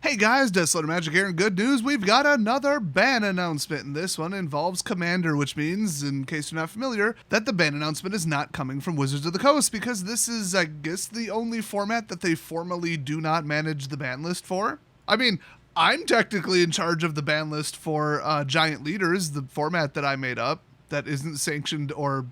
Hey guys, Desolator Magic here, and good news, we've got another ban announcement, and this one involves Commander, which means, in case you're not familiar, that the ban announcement is not coming from Wizards of the Coast, because this is, I guess, the only format that they formally do not manage the ban list for. I mean, I'm technically in charge of the ban list for Giant Leaders, the format that I made up, that isn't sanctioned or,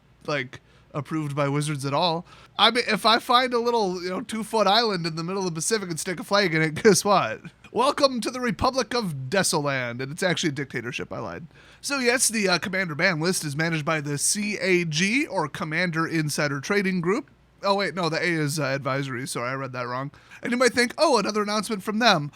approved by Wizards at all. I mean, if I find a little, 2-foot island in the middle of the Pacific and stick a flag in it, guess what? Welcome to the Republic of Desoland, and it's actually a dictatorship, I lied. So yes, the Commander ban list is managed by the CAG, or Commander Insider Trading Group. Oh wait, no, the A is advisory, sorry, I read that wrong. And you might think, oh, another announcement from them.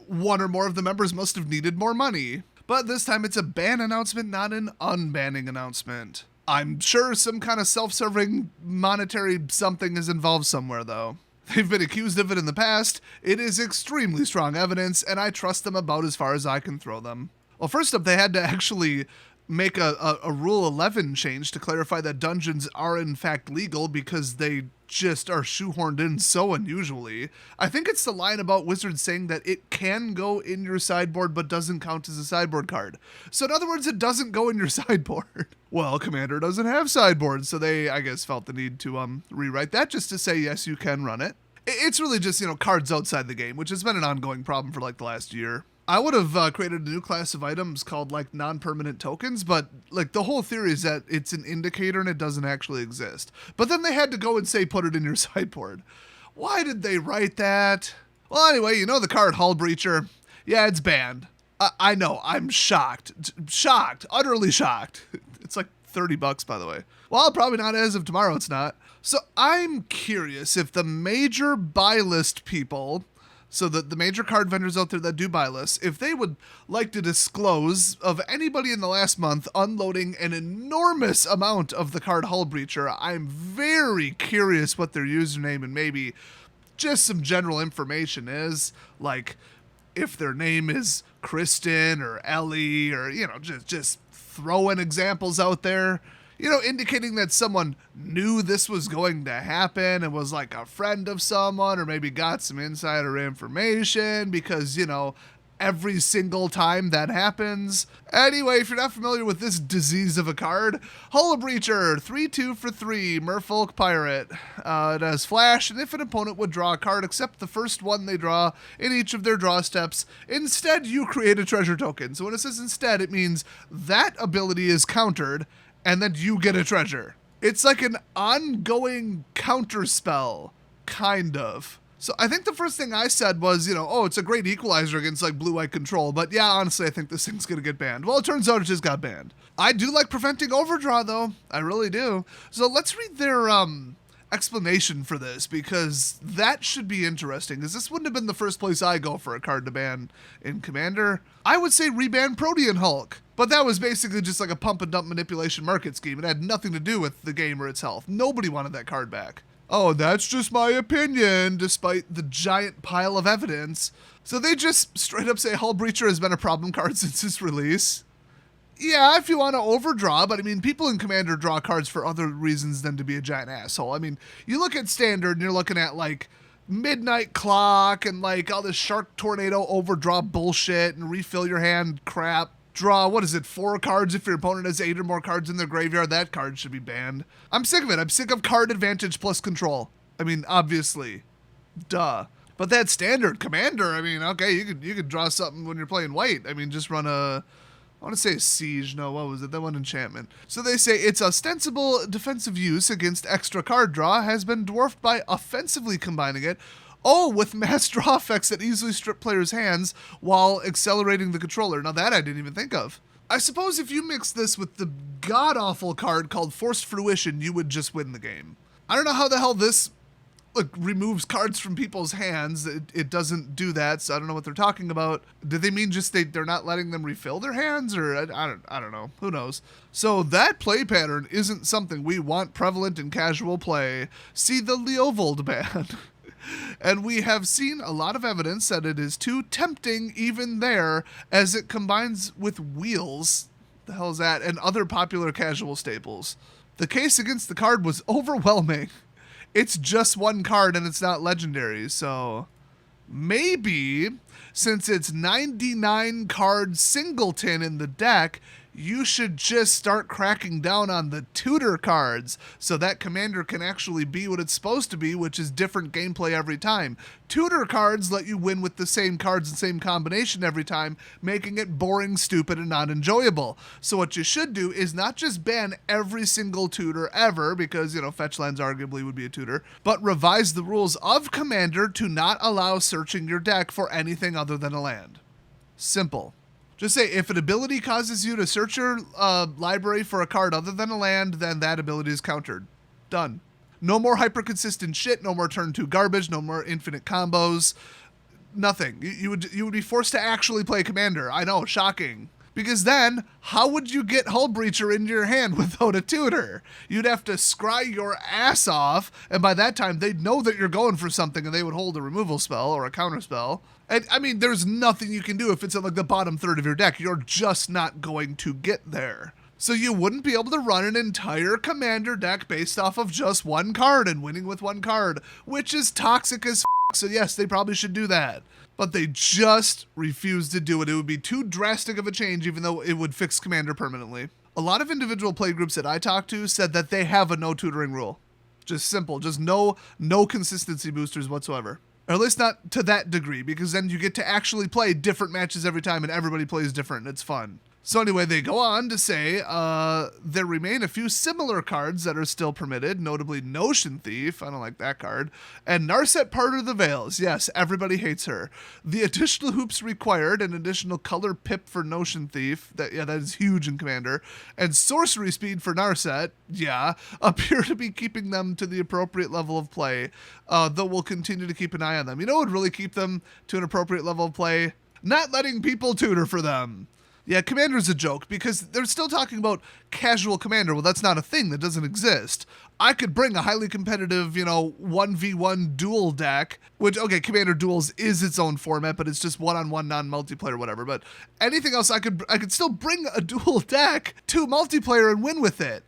One or more of the members must have needed more money. But this time it's a ban announcement, not an unbanning announcement. I'm sure some kind of self-serving monetary something is involved somewhere, though. They've been accused of it in the past. It is extremely strong evidence, and I trust them about as far as I can throw them. Well, first up, they had to actually make a Rule 11 change to clarify that dungeons are in fact legal because they just are shoehorned in so unusually. I think it's the line about Wizards saying that it can go in your sideboard but doesn't count as a sideboard card. So in other words, it doesn't go in your sideboard. Well, Commander doesn't have sideboards, so they, I guess, felt the need to rewrite that just to say, yes, you can run it. It's really just, cards outside the game, which has been an ongoing problem for the last year. I would have created a new class of items called non-permanent tokens, but the whole theory is that it's an indicator and it doesn't actually exist. But then they had to go and say put it in your sideboard. Why did they write that? Well, anyway, the card Hull Breacher. Yeah, it's banned. I know, I'm shocked. Shocked. Utterly shocked. It's $30, by the way. Well, probably not as of tomorrow, it's not. So I'm curious if the major buy list people, so the major card vendors out there that do buy lists, if they would like to disclose of anybody in the last month unloading an enormous amount of the card Hull Breacher. I'm very curious what their username and maybe just some general information is, if their name is Kristen or Ellie, or, just throwing examples out there. Indicating that someone knew this was going to happen and was a friend of someone, or maybe got some insider information because, every single time that happens. Anyway, if you're not familiar with this disease of a card, Hull Breacher, 3-2 for 3, Merfolk Pirate. It has flash, and if an opponent would draw a card except the first one they draw in each of their draw steps, instead you create a treasure token. So when it says instead, it means that ability is countered, and then you get a treasure. It's like an ongoing counter spell, kind of. So I think the first thing I said was, it's a great equalizer against blue-white control, but yeah, honestly, I think this thing's gonna get banned. Well, it turns out it just got banned. I do like preventing overdraw, though. I really do. So let's read their explanation for this, because that should be interesting, because this wouldn't have been the first place I go for a card to ban in Commander. I would say reban Protean Hulk, but that was basically just a pump and dump manipulation market scheme. It had nothing to do with the game or its health. Nobody wanted that card back. Oh, that's just my opinion, despite the giant pile of evidence. So they just straight up say Hull Breacher has been a problem card since its release. Yeah, if you want to overdraw, but people in Commander draw cards for other reasons than to be a giant asshole. You look at Standard and you're looking at Midnight Clock and all this Shark Tornado overdraw bullshit and refill your hand crap. Draw, 4 cards if your opponent has 8 or more cards in their graveyard. That card should be banned. I'm sick of it. I'm sick of card advantage plus control. Obviously. Duh. But that Standard Commander, okay, you could draw something when you're playing white. Just run a... I want to say a siege. No, what was it? That one enchantment. So they say its ostensible defensive use against extra card draw has been dwarfed by offensively combining it, with mass draw effects that easily strip players' hands while accelerating the controller. Now that I didn't even think of. I suppose if you mix this with the god-awful card called Forced Fruition, you would just win the game. I don't know how the hell this removes cards from people's hands. It doesn't do that, so I don't know what they're talking about. Do they mean just they're not letting them refill their hands, or I don't know. Who knows? So that play pattern isn't something we want prevalent in casual play. See the Leovold ban. And we have seen a lot of evidence that it is too tempting even there, as it combines with wheels, the hell is that, and other popular casual staples. The case against the card was overwhelming. It's just one card and it's not legendary, so maybe since it's 99 card singleton in the deck, you should just start cracking down on the tutor cards so that commander can actually be what it's supposed to be, which is different gameplay every time. Tutor cards let you win with the same cards and same combination every time, making it boring, stupid, and not enjoyable. So what you should do is not just ban every single tutor ever, because, fetch lands arguably would be a tutor, but revise the rules of commander to not allow searching your deck for anything other than a land. Simple. Just say, if an ability causes you to search your library for a card other than a land, then that ability is countered. Done. No more hyper-consistent shit, no more turn 2 garbage, no more infinite combos, nothing. You would be forced to actually play commander. I know, shocking. Because then, how would you get Hull Breacher into your hand without a tutor? You'd have to scry your ass off, and by that time, they'd know that you're going for something, and they would hold a removal spell or a counter spell. And, there's nothing you can do if it's in, the bottom third of your deck. You're just not going to get there. So you wouldn't be able to run an entire commander deck based off of just one card and winning with one card, which is toxic as f***. So yes, they probably should do that. But they just refuse to do it. It would be too drastic of a change, even though it would fix commander permanently. A lot of individual play groups that I talked to said that they have a no tutoring rule. Just simple, just no consistency boosters whatsoever. Or at least not to that degree, because then you get to actually play different matches every time and everybody plays different and it's fun. So anyway, they go on to say, there remain a few similar cards that are still permitted, notably Notion Thief, I don't like that card, and Narset Part of the Veils. Yes, everybody hates her. The additional hoops required, an additional color pip for Notion Thief, that is huge in Commander, and sorcery speed for Narset, appear to be keeping them to the appropriate level of play, though we'll continue to keep an eye on them. You know what would really keep them to an appropriate level of play? Not letting people tutor for them. Yeah, Commander's a joke, because they're still talking about casual Commander. Well, that's not a thing. That doesn't exist. I could bring a highly competitive, 1v1 duel deck, which, okay, Commander Duels is its own format, but it's just one-on-one, non-multiplayer, whatever. But anything else, I could still bring a duel deck to multiplayer and win with it.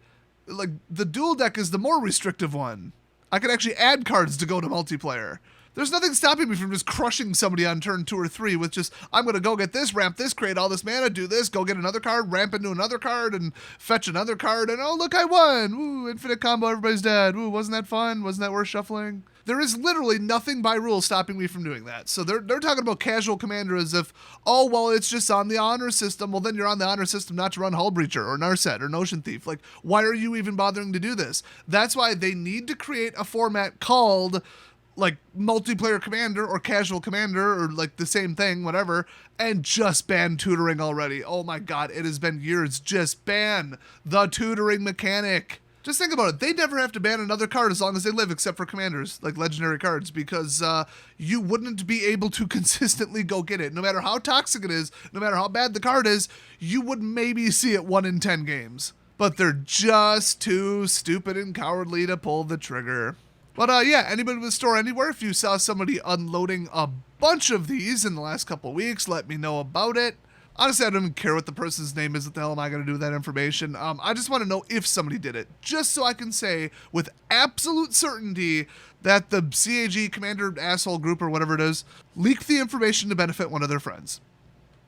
Like, the duel deck is the more restrictive one. I could actually add cards to go to multiplayer. There's nothing stopping me from just crushing somebody on turn 2 or 3 with just, I'm going to go get this, ramp this, create all this mana, do this, go get another card, ramp into another card, and fetch another card, and oh, look, I won! Ooh, infinite combo, everybody's dead. Ooh, wasn't that fun? Wasn't that worth shuffling? There is literally nothing by rule stopping me from doing that. So they're talking about casual Commander as if, oh, well, it's just on the honor system. Well, then you're on the honor system not to run Hull Breacher or Narset or Notion Thief. Like, why are you even bothering to do this? That's why they need to create a format called multiplayer Commander or casual Commander or the same thing, whatever, and just ban tutoring already. Oh my god, it has been years. Just ban the tutoring mechanic. Just think about it. They never have to ban another card as long as they live, except for commanders, like legendary cards, because you wouldn't be able to consistently go get it. No matter how toxic it is, no matter how bad the card is, you would maybe see it 1 in 10 games. But they're just too stupid and cowardly to pull the trigger. But anybody with Store Anywhere, if you saw somebody unloading a bunch of these in the last couple of weeks, let me know about it. Honestly, I don't even care what the person's name is. What the hell am I going to do with that information? I just want to know if somebody did it, just so I can say with absolute certainty that the CAG Commander asshole group or whatever it is leaked the information to benefit one of their friends.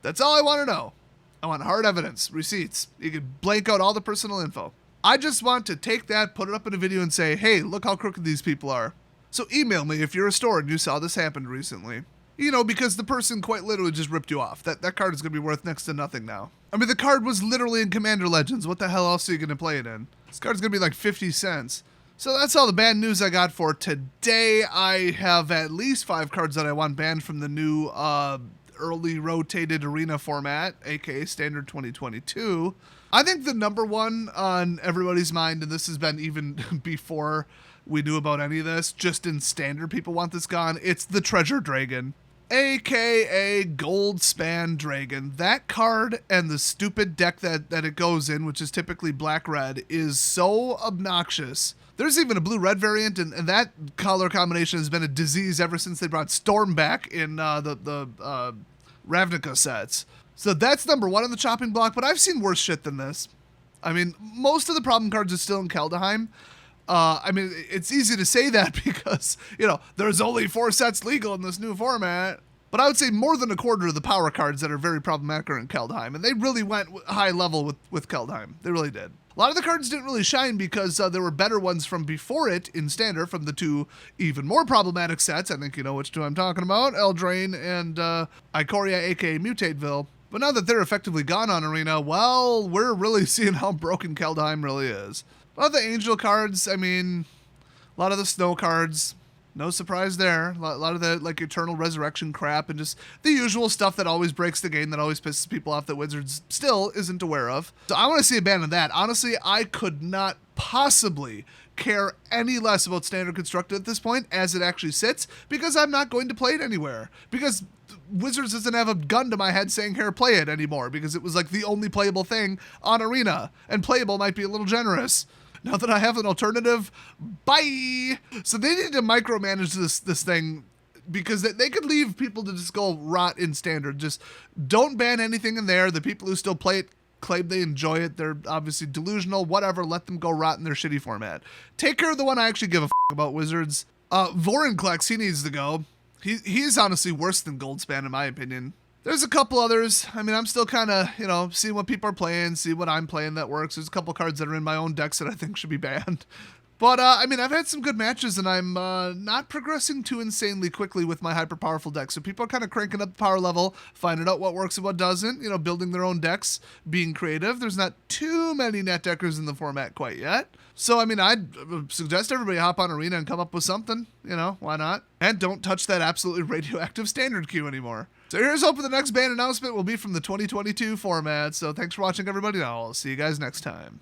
That's all I want to know. I want hard evidence, receipts. You can blank out all the personal info. I just want to take that, put it up in a video and say, hey, look how crooked these people are. So email me if you're a store and you saw this happen recently. Because the person quite literally just ripped you off. That card is going to be worth next to nothing now. The card was literally in Commander Legends. What the hell else are you going to play it in? This card's going to be 50 cents. So that's all the banned news I got for today. I have at least 5 cards that I want banned from the new early rotated arena format, aka Standard 2022. I think the number one on everybody's mind, and this has been even before we knew about any of this, just in Standard people want this gone, it's the Treasure Dragon, aka Gold Span Dragon. That card and the stupid deck that it goes in, which is typically black-red, is so obnoxious. There's even a blue-red variant, and that color combination has been a disease ever since they brought Storm back in the Ravnica sets. So that's number one on the chopping block, but I've seen worse shit than this. Most of the problem cards are still in Kaldheim. It's easy to say that because, there's only 4 sets legal in this new format. But I would say more than a quarter of the power cards that are very problematic are in Keldheim, and they really went high level with Keldheim. They really did. A lot of the cards didn't really shine because there were better ones from before it in Standard from the two even more problematic sets. I think you know which two I'm talking about, Eldraine and Ikoria, aka Mutateville. But now that they're effectively gone on Arena, well, we're really seeing how broken Keldheim really is. A lot of the Angel cards, I mean, a lot of the Snow cards, no surprise there. A lot of the like Eternal Resurrection crap and just the usual stuff that always breaks the game, that always pisses people off that Wizards still isn't aware of. So I want to see a ban of that. Honestly, I could not possibly care any less about Standard Constructed at this point as it actually sits, because I'm not going to play it anywhere. Because Wizards doesn't have a gun to my head saying, here, play it anymore, because it was like the only playable thing on Arena, and playable might be a little generous. Now that I have an alternative, bye! So they need to micromanage this thing, because they could leave people to just go rot in Standard. Just don't ban anything in there. The people who still play it claim they enjoy it. They're obviously delusional, whatever. Let them go rot in their shitty format. Take care of the one I actually give a about, Wizards. Vorinclex, he needs to go. He's honestly worse than Goldspan in my opinion. There's a couple others. I mean, I'm still kind of, you know, seeing what people are playing, see what I'm playing that works. There's a couple cards that are in my own decks that I think should be banned. But, I mean, I've had some good matches, and I'm not progressing too insanely quickly with my hyper-powerful deck. So people are kind of cranking up the power level, finding out what works and what doesn't, you know, building their own decks, being creative. There's not too many net deckers in the format quite yet. So, I mean, I'd suggest everybody hop on Arena and come up with something. You know, why not? And don't touch that absolutely radioactive Standard queue anymore. So here's hoping the next ban announcement will be from the 2022 format. So thanks for watching, everybody. I'll see you guys next time.